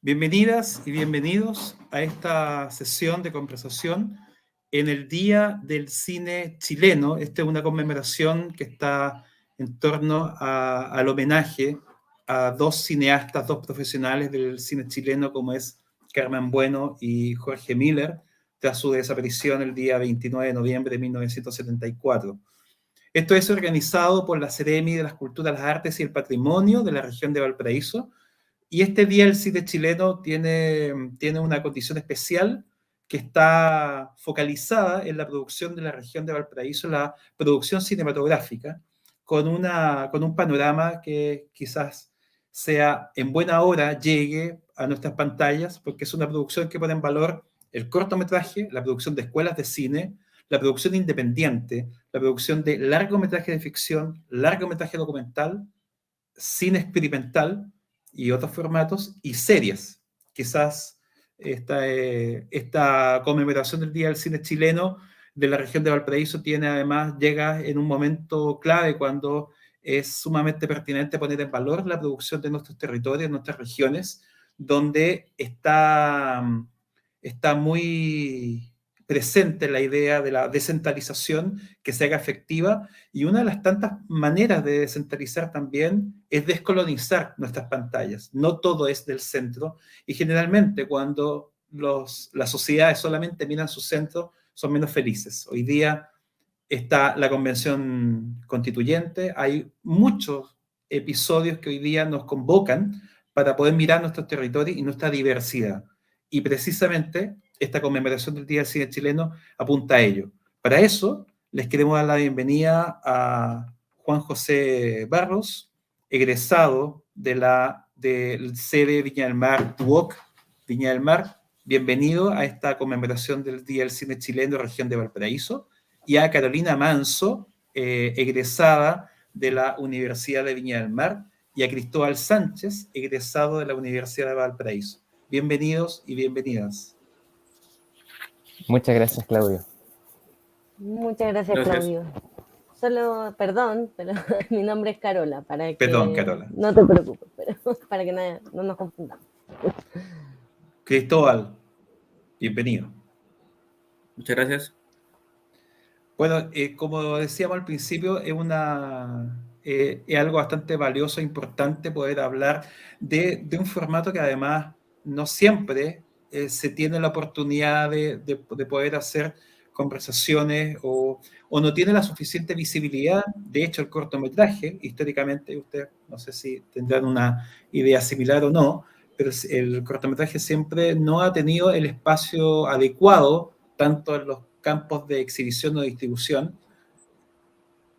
Bienvenidas y bienvenidos a esta sesión de conversación en el Día del Cine Chileno. Esta es una conmemoración que está en torno al homenaje a dos cineastas, dos profesionales del cine chileno, como es Carmen Bueno y Jorge Miller, tras su desaparición el día 29 de noviembre de 1974. Esto es organizado por la Seremi de las Culturas, las Artes y el Patrimonio de la región de Valparaíso. Y este día el cine chileno tiene una condición especial que está focalizada en la producción de la región de Valparaíso, la producción cinematográfica, con un panorama que quizás sea en buena hora, llegue a nuestras pantallas, porque es una producción que pone en valor el cortometraje, la producción de escuelas de cine, la producción independiente, la producción de largometraje de ficción, largometraje documental, cine experimental y otros formatos, y series. Quizás esta conmemoración del Día del Cine Chileno de la región de Valparaíso llega en un momento clave cuando es sumamente pertinente poner en valor la producción de nuestros territorios, nuestras regiones, donde está muy presente la idea de la descentralización que se haga efectiva, y una de las tantas maneras de descentralizar también es descolonizar nuestras pantallas. No todo es del centro, y generalmente cuando las sociedades solamente miran su centro, son menos felices. Hoy día está la Convención Constituyente, hay muchos episodios que hoy día nos convocan para poder mirar nuestros territorios y nuestra diversidad. Y precisamente esta conmemoración del Día del Cine Chileno apunta a ello. Para eso, les queremos dar la bienvenida a Juan José Barros, egresado del sede Viña del Mar, DUOC Viña del Mar. Bienvenido a esta conmemoración del Día del Cine Chileno, región de Valparaíso. Y a Carolina Manso, egresada de la Universidad de Viña del Mar, y a Cristóbal Sánchez, egresado de la Universidad de Valparaíso. Bienvenidos y bienvenidas. Muchas gracias, Claudio. Muchas gracias, Claudio. Solo, perdón, pero mi nombre es Carola, Perdón, Carola. No te preocupes, pero para que no nos confundamos. Cristóbal, bienvenido. Muchas gracias. Bueno, como decíamos al principio, es algo bastante valioso e importante poder hablar de un formato que además no siempre se tiene la oportunidad de poder hacer conversaciones o no tiene la suficiente visibilidad. De hecho, el cortometraje, históricamente, ustedes no sé si tendrán una idea similar o no, pero el cortometraje siempre no ha tenido el espacio adecuado, tanto en los campos de exhibición o distribución,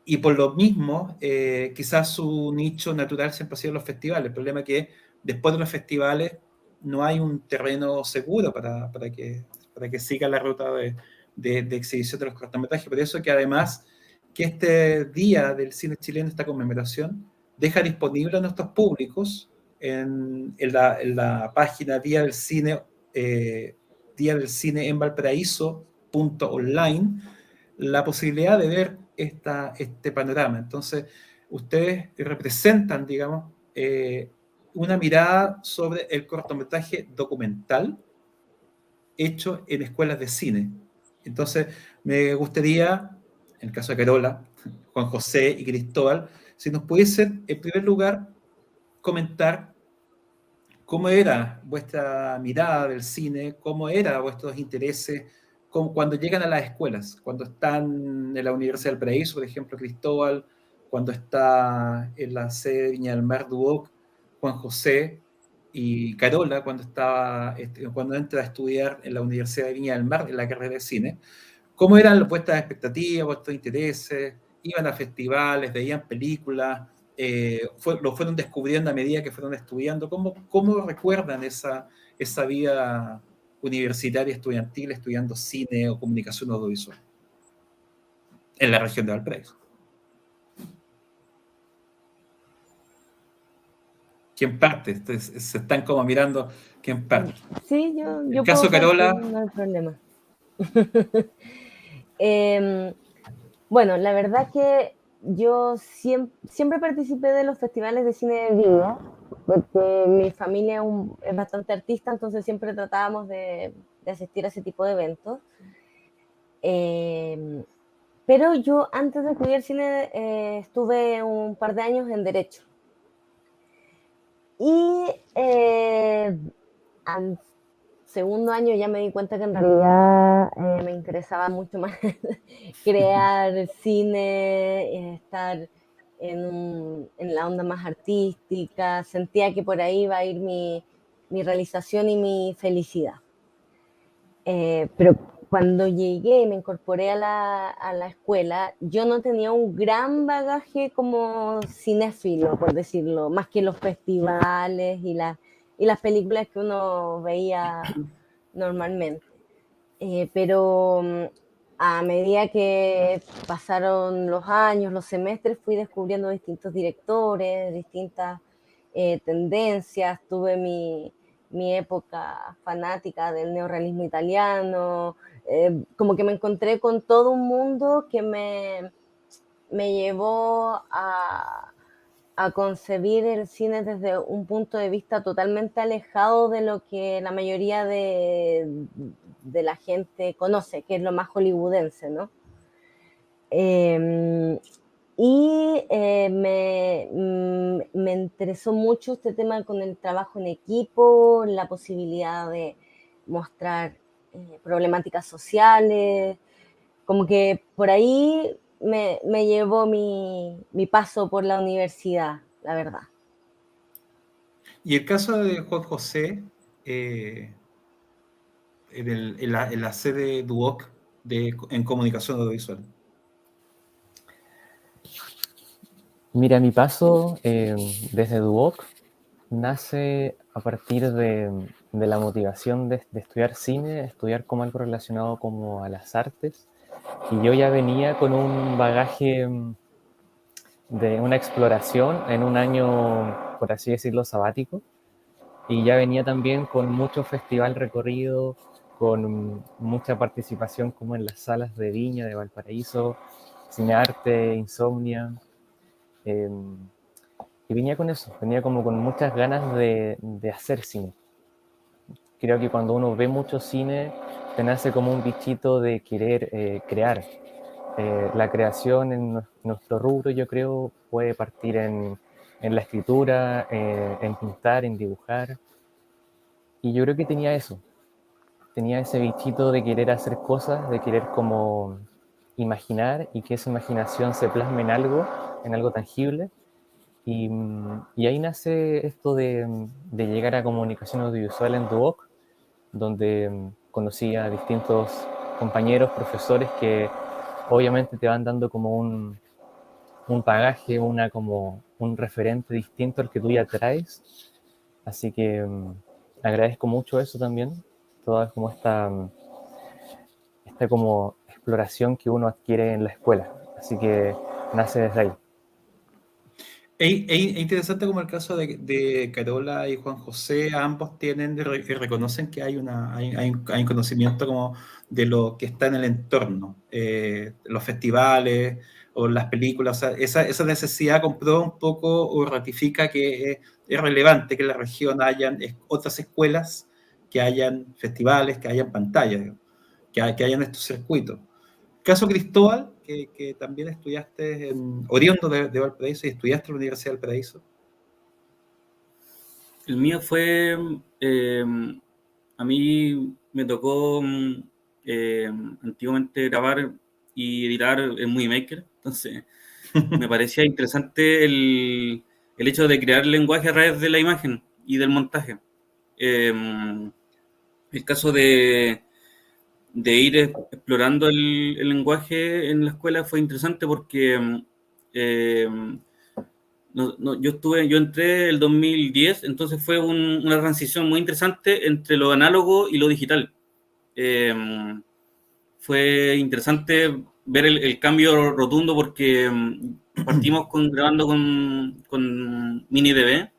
y por lo mismo, quizás su nicho natural siempre ha sido los festivales. El problema es que después de los festivales no hay un terreno seguro para que siga la ruta de exhibición de los cortometrajes. Por eso que además que este Día del Cine Chileno, esta conmemoración, deja disponible a nuestros públicos en la página Día del Cine en Valparaíso.online, la posibilidad de ver este panorama. Entonces, ustedes representan, digamos, una mirada sobre el cortometraje documental hecho en escuelas de cine. Entonces, me gustaría, en el caso de Carola, Juan José y Cristóbal, si nos pudiesen, en primer lugar, comentar cómo era vuestra mirada del cine, cómo eran vuestros intereses cuando llegan a las escuelas, cuando están en la Universidad del Paraíso, por ejemplo, Cristóbal, cuando está en la sede de Viña del Mar, DUOC, Juan José, y Carola, cuando entra a estudiar en la Universidad de Viña del Mar, en la carrera de cine. ¿Cómo eran vuestras expectativas, vuestros intereses? ¿Iban a festivales, veían películas? ¿Lo fueron descubriendo a medida que fueron estudiando? ¿Cómo recuerdan esa vida universitaria estudiantil estudiando cine o comunicación audiovisual en la región de Valparaíso? ¿Quién parte? Entonces, se están como mirando quién parte. Sí, yo en el caso de Carola, no hay problema. Bueno, la verdad que yo siempre participé de los festivales de cine de Viña, porque mi familia es bastante artista, entonces siempre tratábamos de asistir a ese tipo de eventos. Pero yo antes de estudiar cine estuve un par de años en Derecho. Y al segundo año ya me di cuenta que en realidad me interesaba mucho más crear cine, estar en la onda más artística. Sentía que por ahí iba a ir mi realización y mi felicidad. Pero cuando llegué y me incorporé a la escuela, yo no tenía un gran bagaje como cinéfilo, por decirlo, más que los festivales y las películas que uno veía normalmente. Pero a medida que pasaron los años, los semestres, fui descubriendo distintos directores, distintas tendencias. Tuve mi época fanática del neorrealismo italiano, como que me encontré con todo un mundo que me llevó a concebir el cine desde un punto de vista totalmente alejado de lo que la mayoría de la gente conoce, que es lo más hollywoodense, ¿no? Me interesó mucho este tema con el trabajo en equipo, la posibilidad de mostrar problemáticas sociales, como que por ahí me llevó mi paso por la universidad, la verdad. Y el caso de Juan José, en la sede DUOC en comunicación audiovisual. Mira, mi paso desde Duoc nace a partir de la motivación de estudiar cine, estudiar como algo relacionado como a las artes. Y yo ya venía con un bagaje de una exploración en un año, por así decirlo, sabático. Y ya venía también con mucho festival recorrido, con mucha participación como en las salas de Viña, de Valparaíso, Cinearte, Insomnia. Y venía con eso, venía como con muchas ganas de hacer cine. Creo que cuando uno ve mucho cine, te nace como un bichito de querer crear. La creación en nuestro rubro, yo creo, puede partir en la escritura, en pintar, en dibujar. Y yo creo que tenía ese bichito de querer hacer cosas, de querer como imaginar y que esa imaginación se plasme en algo tangible. Y ahí nace esto de llegar a comunicación audiovisual en Duoc, donde conocí a distintos compañeros, profesores que obviamente te van dando como un bagaje, como un referente distinto al que tú ya traes. Así que agradezco mucho eso también, toda como esta como exploración que uno adquiere en la escuela. Así que nace desde ahí. Es interesante como el caso de Carola y Juan José, ambos tienen y reconocen que hay un conocimiento como de lo que está en el entorno, los festivales o las películas. O sea, esa necesidad comprueba un poco o ratifica que es relevante que en la región hayan otras escuelas, que hayan festivales, que hayan pantallas, que hayan estos circuitos. Caso Cristóbal, que también estudiaste oriundo de Valparaíso y estudiaste en la Universidad de Valparaíso. El mío fue, a mí me tocó antiguamente grabar y editar en Movie Maker, entonces me parecía interesante el hecho de crear lenguaje a través de la imagen y del montaje. El caso de ir explorando el lenguaje en la escuela fue interesante porque yo entré el 2010, entonces fue una transición muy interesante entre lo análogo y lo digital. Eh, Fue interesante ver el cambio rotundo porque partimos grabando con mini DV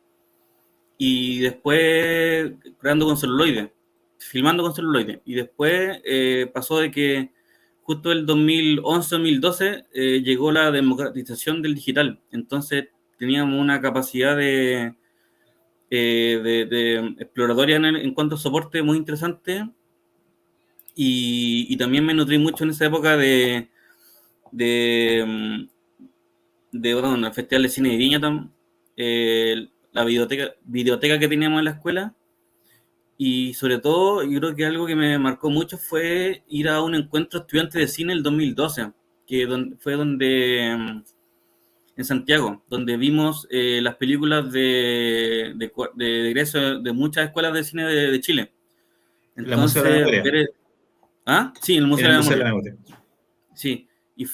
y después grabando con celuloide, filmando con celuloide. Y después pasó de que justo el 2011-2012 llegó la democratización del digital. Entonces teníamos una capacidad de de exploratoria en cuanto a soporte, muy interesante. Y también me nutrí mucho en esa época de bueno, el Festival de Cine de Viña, la videoteca que teníamos en la escuela. Y sobre todo, yo creo que algo que me marcó mucho fue ir a un encuentro estudiante de cine el 2012, fue en Santiago, donde vimos las películas de egreso de muchas escuelas de cine de Chile. La Museo de la Entonces, Memoria. Sí, en el Museo En de el la Museo de la Memoria. Memoria. Sí, y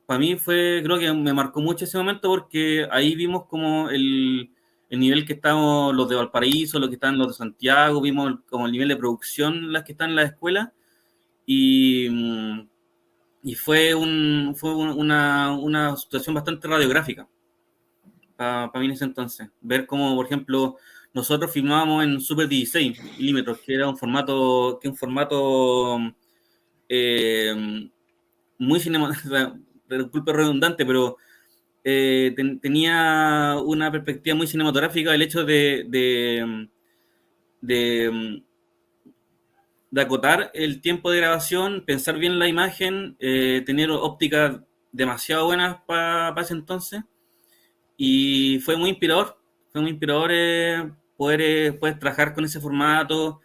para mí creo que me marcó mucho ese momento porque ahí vimos como el nivel que estamos los de Valparaíso, los que están los de Santiago, vimos como el nivel de producción las que están en la escuela y, y una situación bastante radiográfica para mí en ese entonces. Ver cómo, por ejemplo, nosotros filmábamos en Super 16 milímetros, que era un formato muy cinematográfico, disculpe redundante, pero tenía una perspectiva muy cinematográfica el hecho de acotar el tiempo de grabación, pensar bien la imagen, tener ópticas demasiado buenas para ese entonces. Y fue muy inspirador poder trabajar con ese formato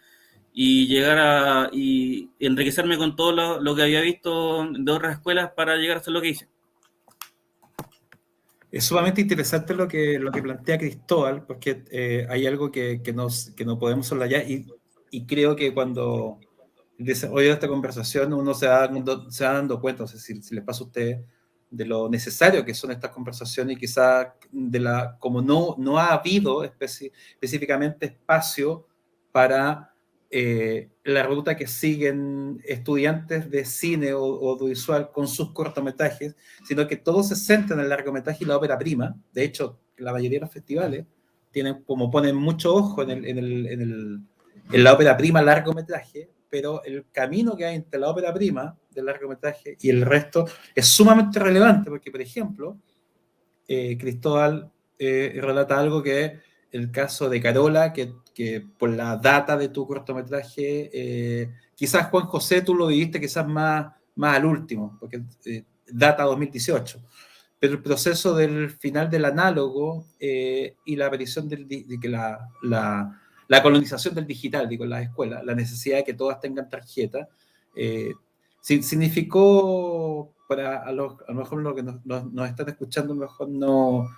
y llegar y enriquecerme con todo lo que había visto de otras escuelas para llegar a hacer lo que hice. Es sumamente interesante lo que plantea Cristóbal, porque hay algo que no podemos soslayar y creo que cuando desarrolla esta conversación uno se va dando cuenta, no sé si les pasa a ustedes, de lo necesario que son estas conversaciones y quizás como no ha habido específicamente espacio para la ruta que siguen estudiantes de cine o audiovisual con sus cortometrajes, sino que todos se centran en el largometraje y la ópera prima. De hecho, la mayoría de los festivales ponen mucho ojo en la ópera prima largometraje, pero el camino que hay entre la ópera prima del largometraje y el resto es sumamente relevante, porque, por ejemplo, Cristóbal relata algo que el caso de Carola, que por la data de tu cortometraje, quizás Juan José tú lo viviste quizás más al último, porque data 2018, pero el proceso del final del análogo y la aparición de que la colonización del digital, digo, en las escuelas, la necesidad de que todas tengan tarjeta, significó a lo mejor lo que nos están escuchando, a lo mejor no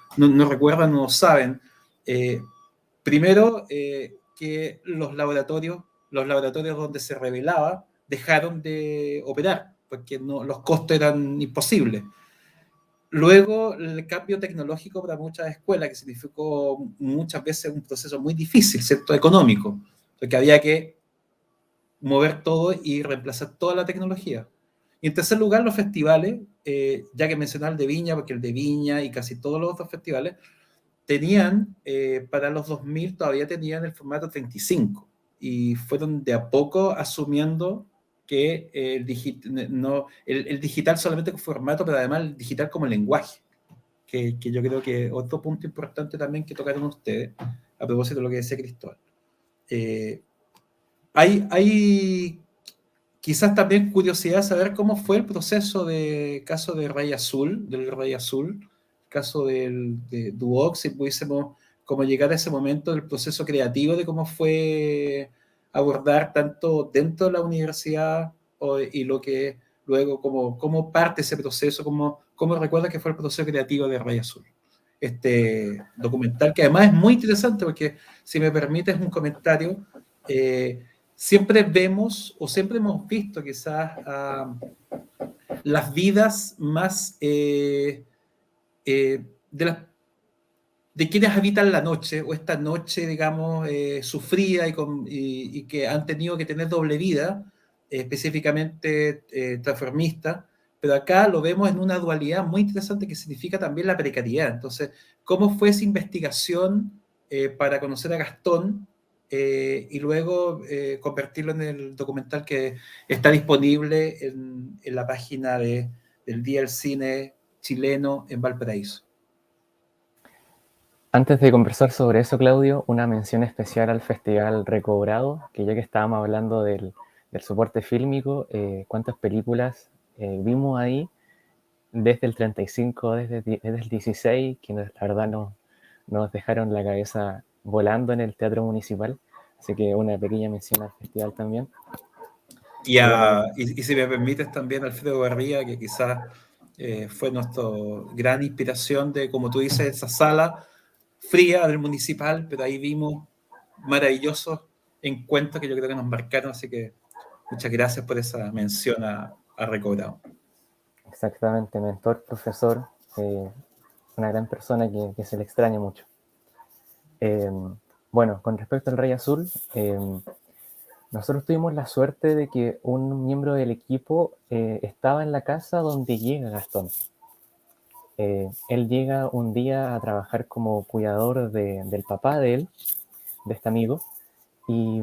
recuerdan, no saben. Primero, que los laboratorios donde se revelaba dejaron de operar, porque los costos eran imposibles. Luego, el cambio tecnológico para muchas escuelas, que significó muchas veces un proceso muy difícil, ¿cierto? Económico, porque había que mover todo y reemplazar toda la tecnología. Y en tercer lugar, los festivales, ya que mencionaba el de Viña, porque el de Viña y casi todos los otros festivales tenían, para los 2000 todavía tenían el formato 35 y fueron de a poco asumiendo que el digital solamente como formato, pero además el digital como lenguaje, que yo creo que otro punto importante también que tocaron ustedes, a propósito de lo que decía Cristóbal. Hay quizás también curiosidad saber cómo fue el proceso de caso de Rey Azul, del Rey Azul, caso de Duoc, si pudiésemos como llegar a ese momento del proceso creativo de cómo fue abordar tanto dentro de la universidad y lo que luego, cómo parte ese proceso, cómo recuerda que fue el proceso creativo de Rey Azul. Este documental que además es muy interesante porque, si me permites un comentario, siempre vemos o siempre hemos visto quizás las vidas más de quienes habitan la noche o esta noche, digamos, sufrida y que han tenido que tener doble vida, específicamente transformista, pero acá lo vemos en una dualidad muy interesante que significa también la precariedad. Entonces, ¿cómo fue esa investigación para conocer a Gastón y luego convertirlo en el documental que está disponible en la página del Día del Cine Chileno en Valparaíso? Antes de conversar sobre eso, Claudio, una mención especial al Festival Recobrado, que ya que estábamos hablando del soporte fílmico, ¿cuántas películas vimos ahí? Desde el 35, desde el 16, que la verdad nos dejaron la cabeza volando en el Teatro Municipal. Así que una pequeña mención al festival también. Bueno, Y si me permites también Alfredo Barría, que quizás fue nuestra gran inspiración de, como tú dices, esa sala fría del municipal, pero ahí vimos maravillosos encuentros que yo creo que nos marcaron, así que muchas gracias por esa mención a Recobrado. exactamente, mentor, profesor, una gran persona que se le extraña mucho. Bueno, con respecto al Rey Azul, nosotros tuvimos la suerte de que un miembro del equipo estaba en la casa donde llega Gastón. Él llega un día a trabajar como cuidador del papá de él, de este amigo, y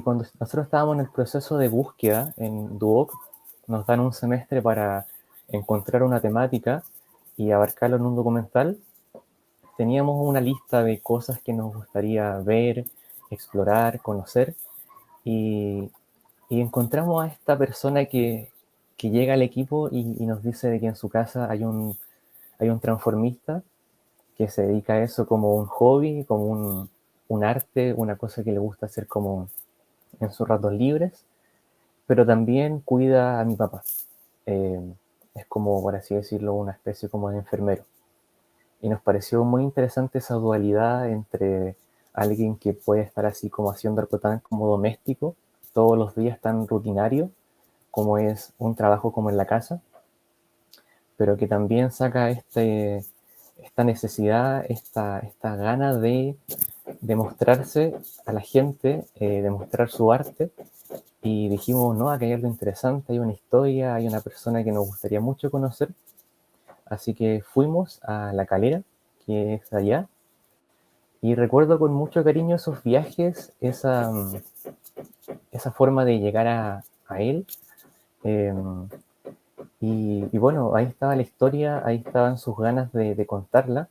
cuando nosotros estábamos en el proceso de búsqueda en Duoc, nos dan un semestre para encontrar una temática y abarcarlo en un documental. Teníamos una lista de cosas que nos gustaría ver, explorar, conocer, y encontramos a esta persona que llega al equipo y nos dice de que en su casa hay un transformista que se dedica a eso como un hobby, como un arte, una cosa que le gusta hacer como en sus ratos libres, pero también cuida a mi papá. Es como, por así decirlo, una especie como de enfermero. Y nos pareció muy interesante esa dualidad entre alguien que puede estar así como haciendo algo tan como doméstico, todos los días tan rutinario, como es un trabajo como en la casa, pero que también saca esta necesidad, esta gana de mostrarse a la gente, de mostrar su arte, y dijimos, no, aquí hay algo interesante, hay una historia, hay una persona que nos gustaría mucho conocer, así que fuimos a La Calera, que es allá, y recuerdo con mucho cariño esos viajes, esa forma de llegar a él, eh, y bueno, ahí estaba la historia, ahí estaban sus ganas de contarla,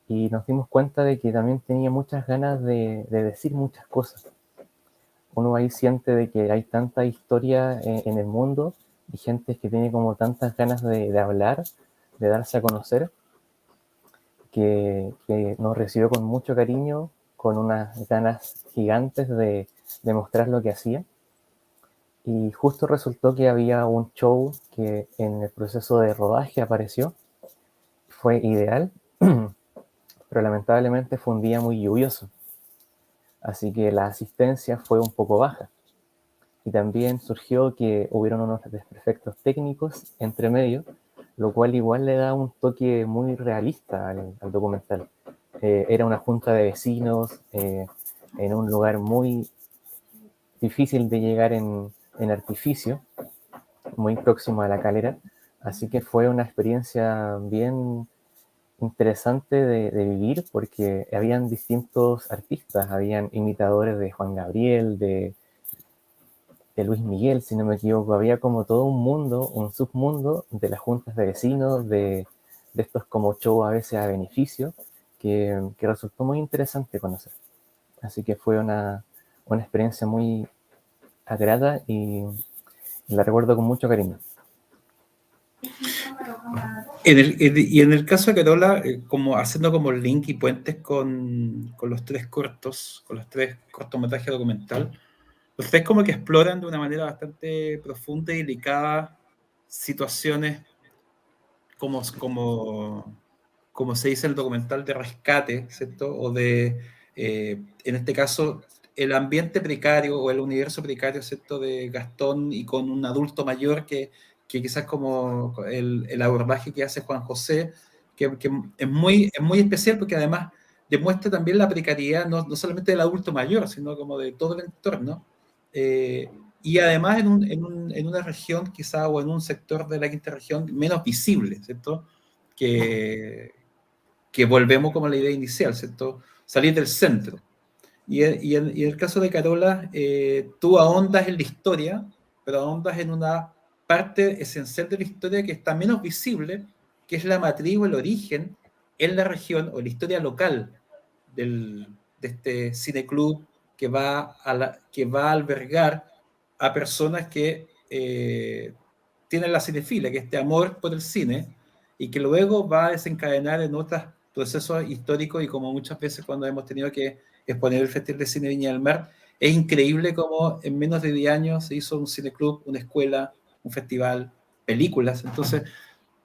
y nos dimos cuenta de que también tenía muchas ganas de decir muchas cosas. Uno ahí siente de que hay tanta historia en el mundo y gente que tiene como tantas ganas de hablar, de darse a conocer, que nos recibió con mucho cariño, con unas ganas gigantes de mostrar lo que hacía. Y justo resultó que había un show que en el proceso de rodaje apareció, fue ideal, pero lamentablemente fue un día muy lluvioso, así que la asistencia fue un poco baja. Y también surgió que hubieron unos desperfectos técnicos entre medio, lo cual igual le da un toque muy realista al documental. Era una junta de vecinos en un lugar muy difícil de llegar en artificio, muy próximo a La Calera, así que fue una experiencia bien interesante de vivir, porque habían distintos artistas, habían imitadores de Juan Gabriel, de Luis Miguel, si no me equivoco. Había como todo un mundo, un submundo de las juntas de vecinos, de estos como shows a veces a beneficio, que resultó muy interesante conocer. Así que fue una experiencia muy agrada y la recuerdo con mucho cariño. Y en el caso de Carola, como haciendo como link y puentes con los tres cortometrajes documental, los tres como que exploran de una manera bastante profunda y delicada situaciones como se dice en el documental, de rescate, ¿cierto? O en este caso, el ambiente precario o el universo precario, ¿cierto? De Gastón y con un adulto mayor que quizás como el abordaje que hace Juan José, que es muy especial porque además demuestra también la precariedad no solamente del adulto mayor, sino como de todo el entorno. Y además en una región quizá o en un sector de la quinta región menos visible, ¿cierto? Que volvemos como a la idea inicial, ¿cierto? Salir del centro. Y en el caso de Carola, tú ahondas en la historia, pero ahondas en una parte esencial de la historia que está menos visible, que es la matriz o el origen en la región o la historia local de este cineclub que va a albergar a personas que tienen la cinefilia, que este amor por el cine, y que luego va a desencadenar en otros procesos históricos, y como muchas veces cuando hemos tenido que exponer el Festival de Cine Viña del Mar, es increíble cómo en menos de 10 años se hizo un cineclub, una escuela, un festival, películas. Entonces,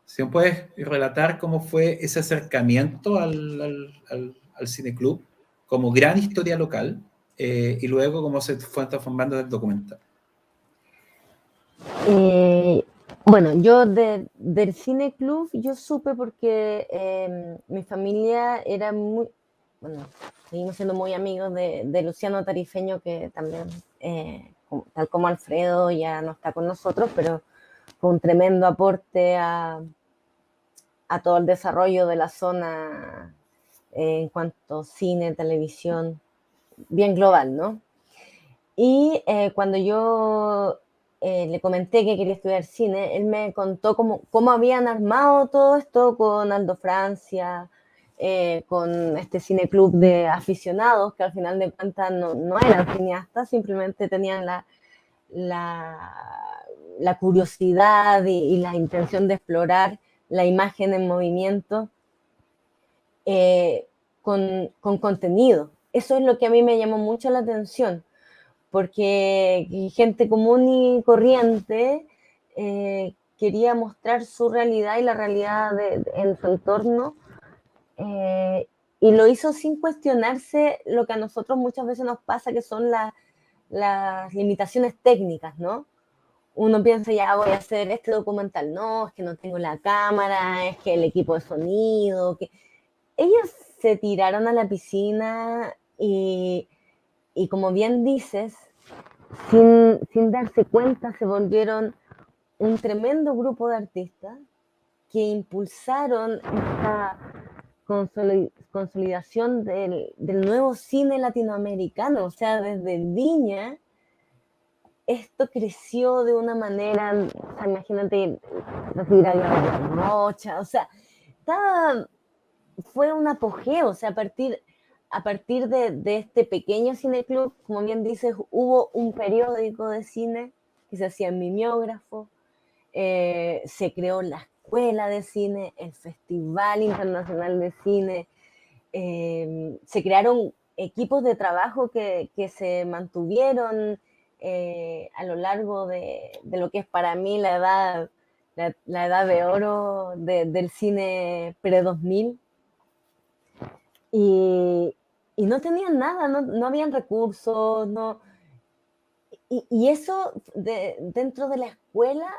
si me puedes relatar cómo fue ese acercamiento al cineclub como gran historia local, y luego cómo se fue transformando en el documental. Bueno, yo del Cine Club yo supe porque mi familia era muy, bueno, seguimos siendo muy amigos de Luciano Tarifeño, que también, tal como Alfredo, ya no está con nosotros, pero fue un tremendo aporte a todo el desarrollo de la zona en cuanto a cine, televisión, bien global, ¿no? Y cuando yo le comenté que quería estudiar cine, él me contó cómo habían armado todo esto con Aldo Francia, con este cineclub de aficionados, que al final de cuentas no eran cineastas, simplemente tenían la curiosidad y la intención de explorar la imagen en movimiento con contenido. Eso es lo que a mí me llamó mucho la atención, porque gente común y corriente quería mostrar su realidad y la realidad en su entorno, y lo hizo sin cuestionarse lo que a nosotros muchas veces nos pasa, que son las limitaciones técnicas, ¿no? Uno piensa, ya voy a hacer este documental, no, es que no tengo la cámara, es que el equipo de sonido, que ellos se tiraron a la piscina y como bien dices, sin darse cuenta, se volvieron un tremendo grupo de artistas que impulsaron esta consolidación del nuevo cine latinoamericano. O sea, desde Viña, esto creció de una manera, o sea, imagínate, recibir a Gabriel Rocha, o sea, fue un apogeo, o sea, a partir de este pequeño cineclub, como bien dices, hubo un periódico de cine que se hacía en mimeógrafo, se creó la escuela de cine, el Festival Internacional de Cine, se crearon equipos de trabajo que se mantuvieron a lo largo de lo que es para mí la edad de oro del cine pre-2000. Y no tenían nada, no habían recursos, y eso dentro de la escuela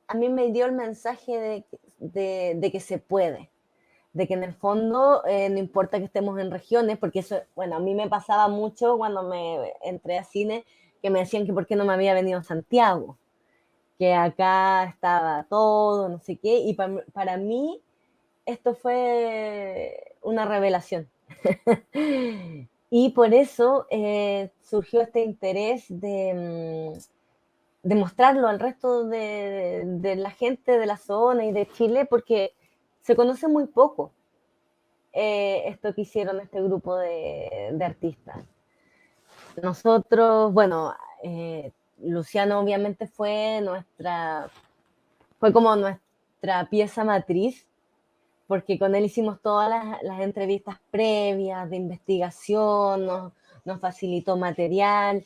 a mí me dio el mensaje de que se puede, de que en el fondo no importa que estemos en regiones, porque eso, bueno, a mí me pasaba mucho cuando me entré a cine, que me decían que por qué no me había venido a Santiago, que acá estaba todo, no sé qué, y para mí esto fue una revelación. Y por eso surgió este interés de mostrarlo al resto de la gente de la zona y de Chile, porque se conoce muy poco esto que hicieron este grupo de artistas. Nosotros, bueno, Luciano obviamente fue como nuestra pieza matriz, porque con él hicimos todas las entrevistas previas de investigación, nos facilitó material.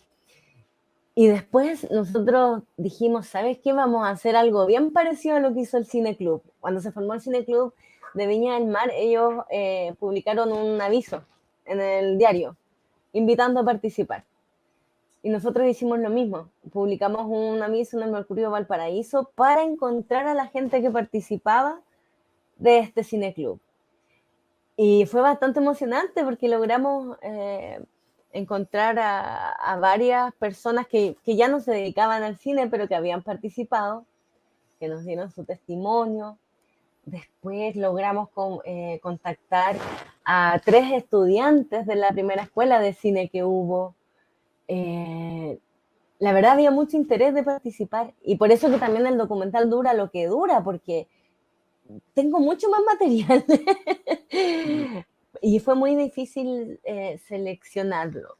Y después nosotros dijimos, ¿sabes qué? Vamos a hacer algo bien parecido a lo que hizo el Cineclub. Cuando se formó el Cineclub de Viña del Mar, ellos publicaron un aviso en el diario, invitando a participar. Y nosotros hicimos lo mismo, publicamos un aviso en el Mercurio Valparaíso para encontrar a la gente que participaba de este cineclub. Y fue bastante emocionante porque logramos encontrar a varias personas que ya no se dedicaban al cine, pero que habían participado, que nos dieron su testimonio. Después logramos contactar a 3 estudiantes de la primera escuela de cine que hubo. La verdad había mucho interés de participar, y por eso que también el documental dura lo que dura, porque tengo mucho más material Y fue muy difícil seleccionarlo.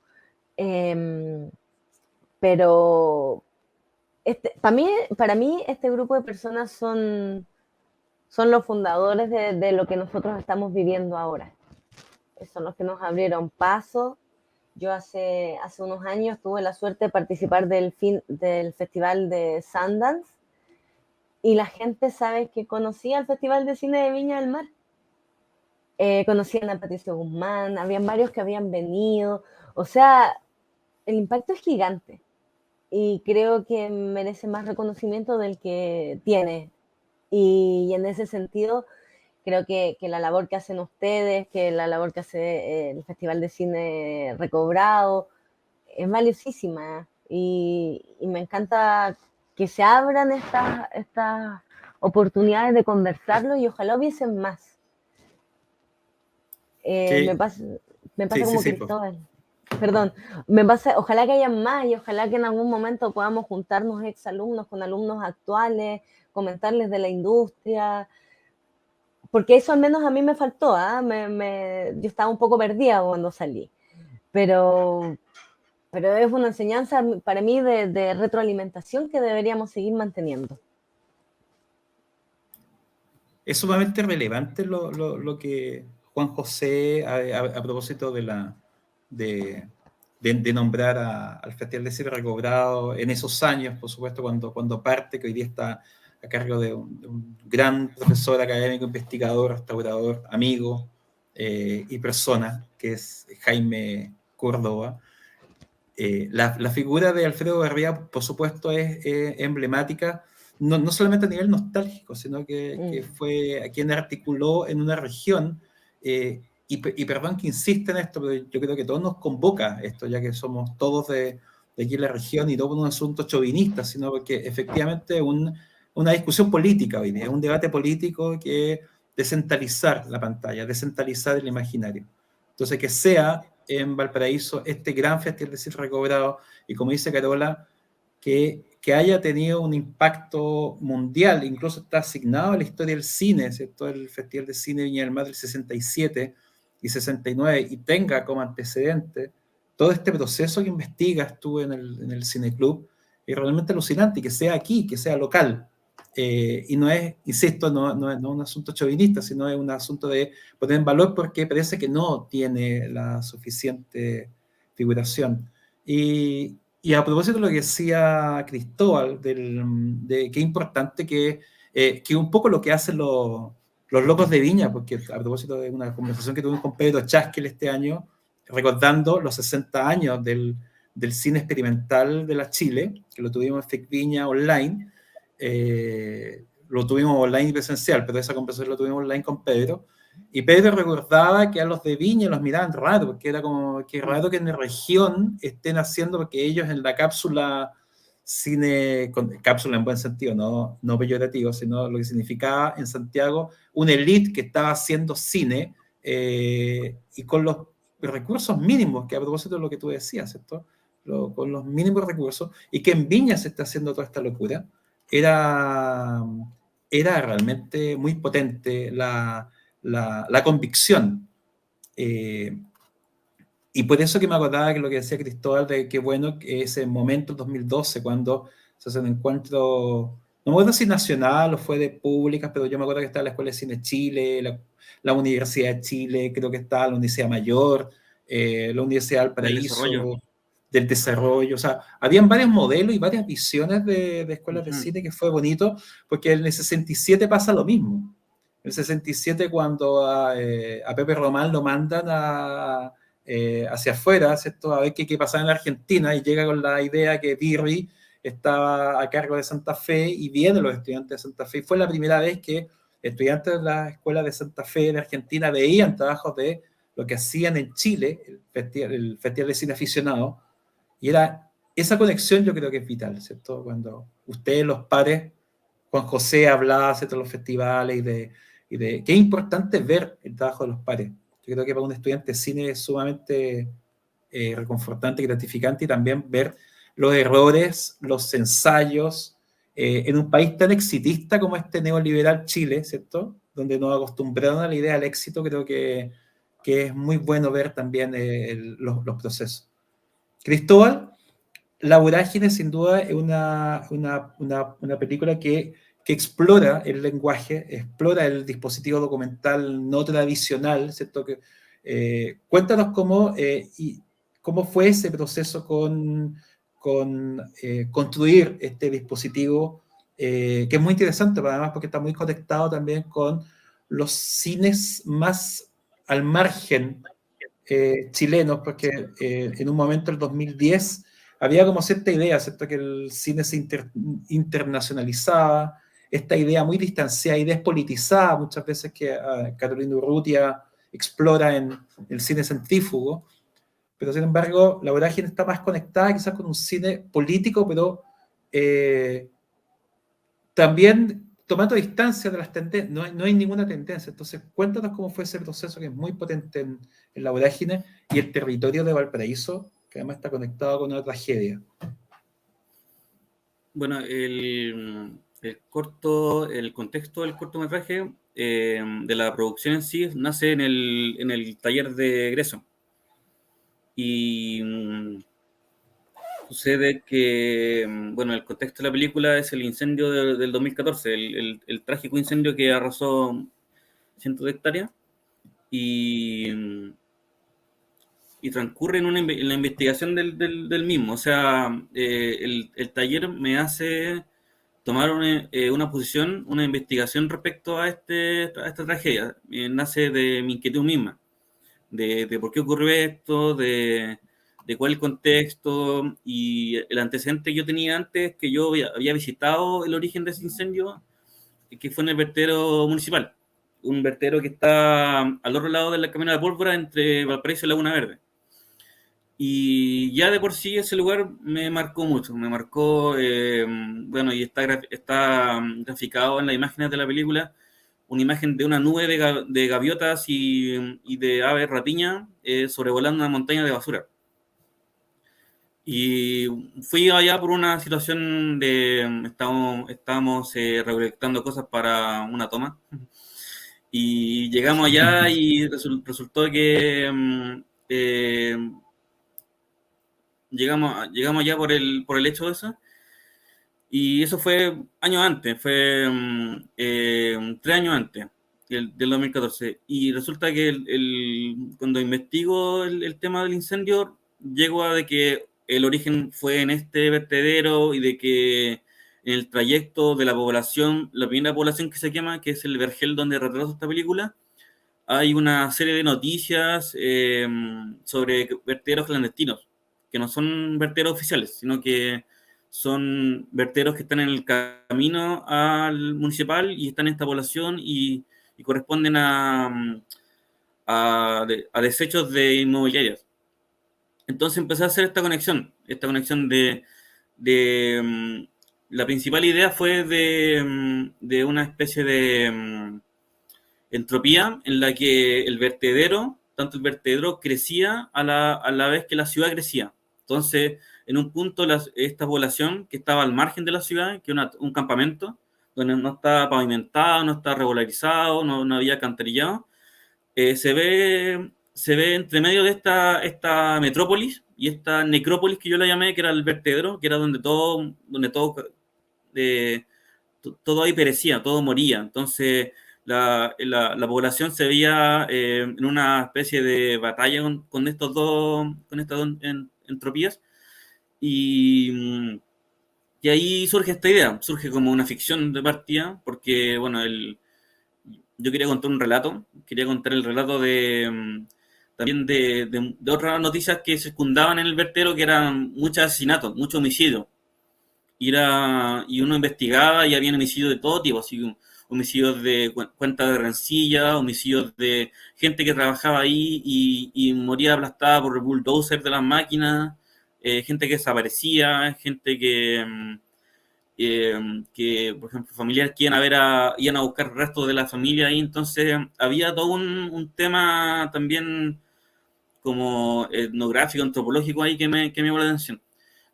Pero para mí este grupo de personas son los fundadores de lo que nosotros estamos viviendo ahora. Son los que nos abrieron paso. Yo hace unos años tuve la suerte de participar del Festival de Sundance, y la gente sabe que conocía el Festival de Cine de Viña del Mar. Conocían a Patricio Guzmán, habían varios que habían venido. O sea, el impacto es gigante y creo que merece más reconocimiento del que tiene. Y en ese sentido, creo que la labor que hacen ustedes, que la labor que hace el Festival de Cine Recobrado, es valiosísima. Y me encanta que se abran estas oportunidades de conversarlo, y ojalá hubiesen más. Me pasa como Cristóbal. Perdón, ojalá que haya más, y ojalá que en algún momento podamos juntarnos exalumnos con alumnos actuales, comentarles de la industria, porque eso al menos a mí me faltó. Yo estaba un poco perdida cuando salí, pero es una enseñanza para mí de retroalimentación que deberíamos seguir manteniendo. Es sumamente relevante lo que Juan José, a propósito de nombrar al Festival de Cine Recobrado en esos años, por supuesto, cuando parte, que hoy día está a cargo de un gran profesor académico, investigador, restaurador, amigo y persona, que es Jaime Córdoba. La figura de Alfredo Barría, por supuesto, es emblemática, no solamente a nivel nostálgico, sino que fue quien articuló en una región, y perdón que insista en esto, pero yo creo que todos nos convoca esto, ya que somos todos de aquí en la región, y no por un asunto chauvinista, sino porque efectivamente una discusión política hoy día, un debate político que descentralizar la pantalla, descentralizar el imaginario. Entonces, que sea en Valparaíso este gran Festival de Cine Recobrado, y como dice Carola, que haya tenido un impacto mundial, incluso está asignado a la historia del cine, ¿cierto? El Festival de Cine Viña del Mar del 67 y 69, y tenga como antecedente todo este proceso que investigas tú en el Cineclub, es realmente alucinante, y que sea aquí, que sea local. Y no es, insisto, no es un asunto chauvinista, sino es un asunto de poner en valor porque parece que no tiene la suficiente figuración. Y a propósito de lo que decía Cristóbal, de qué importante que un poco lo que hacen los locos de Viña, porque a propósito de una conversación que tuvimos con Pedro Chaskel este año, recordando los 60 años del cine experimental de la Chile, que lo tuvimos en FIC Viña online, lo tuvimos online y presencial, pero esa conversación lo tuvimos online con Pedro, y Pedro recordaba que a los de Viña los miraban raro, porque era como que raro que en la región estén haciendo, porque ellos en la cápsula cine, cápsula en buen sentido, no peyorativo, sino lo que significaba en Santiago una élite que estaba haciendo cine, y con los recursos mínimos, que a propósito de lo que tú decías, ¿cierto? Con los mínimos recursos, y que en Viña se está haciendo toda esta locura. Era realmente muy potente la convicción. Y por eso que me acordaba que lo que decía Cristóbal, de que bueno, que ese momento, 2012, cuando se hace un encuentro, no me acuerdo si nacional o fue de públicas, pero yo me acuerdo que estaba la Escuela de Cine Chile, la Universidad de Chile, creo que estaba la Universidad Mayor, la Universidad del Paraíso, del desarrollo. O sea, habían varios modelos y varias visiones de escuelas de cine, que fue bonito, porque en el 67 pasa lo mismo. En el 67, cuando a Pepe Román lo mandan hacia afuera, ¿cierto? A ver qué pasaba en la Argentina, y llega con la idea que Birri estaba a cargo de Santa Fe, y vienen los estudiantes de Santa Fe, y fue la primera vez que estudiantes de la Escuela de Santa Fe de Argentina veían trabajos de lo que hacían en Chile, el Festival de Cine Aficionado, y era esa conexión, yo creo que es vital, ¿cierto? Cuando ustedes, los pares, Juan José hablaba, ¿cierto?, de los festivales y de qué importante es ver el trabajo de los pares. Yo creo que para un estudiante de cine es sumamente reconfortante y gratificante, y también ver los errores, los ensayos, en un país tan exitista como este neoliberal Chile, ¿cierto? donde nos acostumbraron a la idea del éxito, creo que es muy bueno ver también los procesos. Cristóbal, La Vorágine sin duda es una película que explora el lenguaje, explora el dispositivo documental no tradicional, ¿cierto? Cuéntanos cómo fue ese proceso con construir este dispositivo, que es muy interesante, además porque está muy conectado también con los cines más al margen chilenos, porque en un momento, el 2010, había como cierta idea, ¿cierto? Que el cine se internacionalizaba, esta idea muy distanciada y despolitizada, muchas veces que Carolina Urrutia explora en el cine centrífugo, pero sin embargo, La Vorágine está más conectada quizás con un cine político, pero también tomando distancia de las tendencias, no hay ninguna tendencia. Entonces, cuéntanos cómo fue ese proceso que es muy potente en La Vorágine y el territorio de Valparaíso, que además está conectado con una tragedia. Bueno, el contexto del cortometraje, de la producción en sí, nace en el taller de egreso. Y sucede que, bueno, el contexto de la película es el incendio del 2014, el trágico incendio que arrasó cientos de hectáreas y transcurre en la investigación del mismo. O sea, el taller me hace tomar una posición, una investigación respecto a esta tragedia. Nace de mi inquietud misma, de por qué ocurrió esto, de cuál es el contexto y el antecedente que yo tenía antes, que yo había visitado el origen de ese incendio, que fue en el vertedero municipal, un vertedero que está al otro lado del camino de la pólvora entre Valparaíso y Laguna Verde. Y ya de por sí ese lugar me marcó mucho, bueno, y está graficado en las imágenes de la película, una imagen de una nube de gaviotas y de aves rapiña sobrevolando una montaña de basura. Y fui allá por una situación estábamos recolectando cosas para una toma. Y llegamos allá y resultó que llegamos allá por el hecho de eso. Y eso fue años antes, fue 3 años antes del 2014. Y resulta que cuando investigo el tema del incendio, llego a de que el origen fue en este vertedero y de que en el trayecto de la población, la primera población que se quema, que es el vergel donde retrata esta película, hay una serie de noticias sobre vertederos clandestinos, que no son vertederos oficiales, sino que son vertederos que están en el camino al municipal y están en esta población y corresponden a desechos de inmobiliarias. Entonces empecé a hacer esta conexión de la principal idea fue de una especie de entropía en la que tanto el vertedero crecía a la vez que la ciudad crecía. Entonces, en un punto, esta población que estaba al margen de la ciudad, que era un campamento, donde no estaba pavimentado, no estaba regularizado, no había alcantarillado, se ve entre medio de esta metrópolis y esta necrópolis que yo la llamé, que era el vertedero, que era donde todo ahí perecía, todo moría. Entonces, la población se veía en una especie de batalla con estas dos entropías y, y ahí surge esta idea, surge como una ficción de partida, porque, bueno, yo quería contar un relato, quería contar el relato también de otras noticias que circundaban en el vertedero, que eran muchos asesinatos, muchos homicidios. Y uno investigaba y había homicidios de todo tipo, así homicidios de cuentas de rencilla, homicidios de gente que trabajaba ahí y moría aplastada por el bulldozer de las máquinas, gente que desaparecía, gente por ejemplo, familiares que iban a buscar restos de la familia ahí. Entonces había todo un tema también como etnográfico, antropológico ahí que me llamó la atención.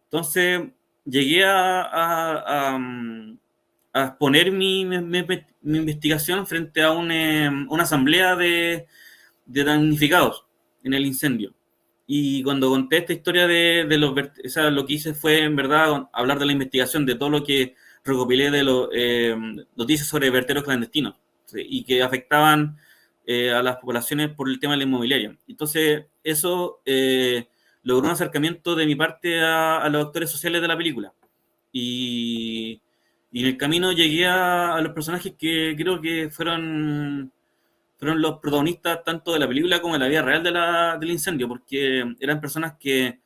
Entonces llegué a exponer mi investigación frente a una asamblea de damnificados en el incendio. Y cuando conté esta historia o sea, lo que hice fue, en verdad, hablar de la investigación, de todo lo que recopilé de noticias sobre verteros clandestinos, ¿sí? Y que afectaban a las poblaciones por el tema de la inmobiliaria. Entonces, eso logró un acercamiento de mi parte a los actores sociales de la película. Y en el camino llegué a los personajes que creo que fueron los protagonistas tanto de la película como de la vida real del incendio, porque eran personas que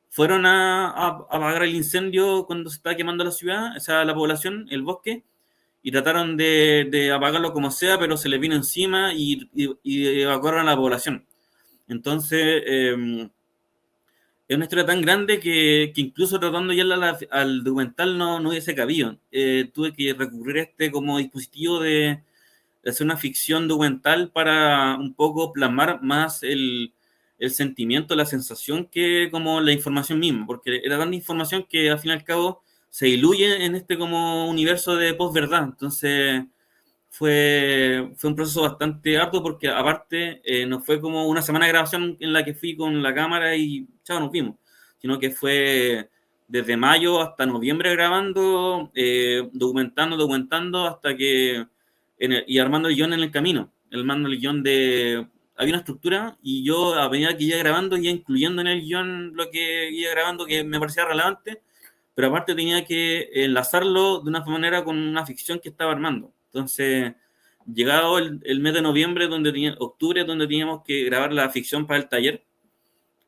fueron a apagar el incendio cuando se estaba quemando la ciudad, o sea, la población, el bosque, y trataron de apagarlo como sea, pero se les vino encima y evacuaron a la población. Entonces, es una historia tan grande que incluso tratando ya al documental no hubiese cabido. Tuve que recurrir a este como dispositivo de hacer una ficción documental para un poco plasmar más el sentimiento, la sensación que como la información misma, porque era tanta información que al fin y al cabo se diluye en este como universo de posverdad. Entonces fue un proceso bastante arduo porque aparte no fue como una semana de grabación en la que fui con la cámara y chao, nos vimos, sino que fue desde mayo hasta noviembre grabando, documentando hasta que y armando el guión en el camino, armando el guión había una estructura y yo a medida que iba grabando iba incluyendo en el guión lo que iba grabando que me parecía relevante, pero aparte tenía que enlazarlo de una manera con una ficción que estaba armando. Entonces, llegado el mes de noviembre, octubre, donde teníamos que grabar la ficción para el taller,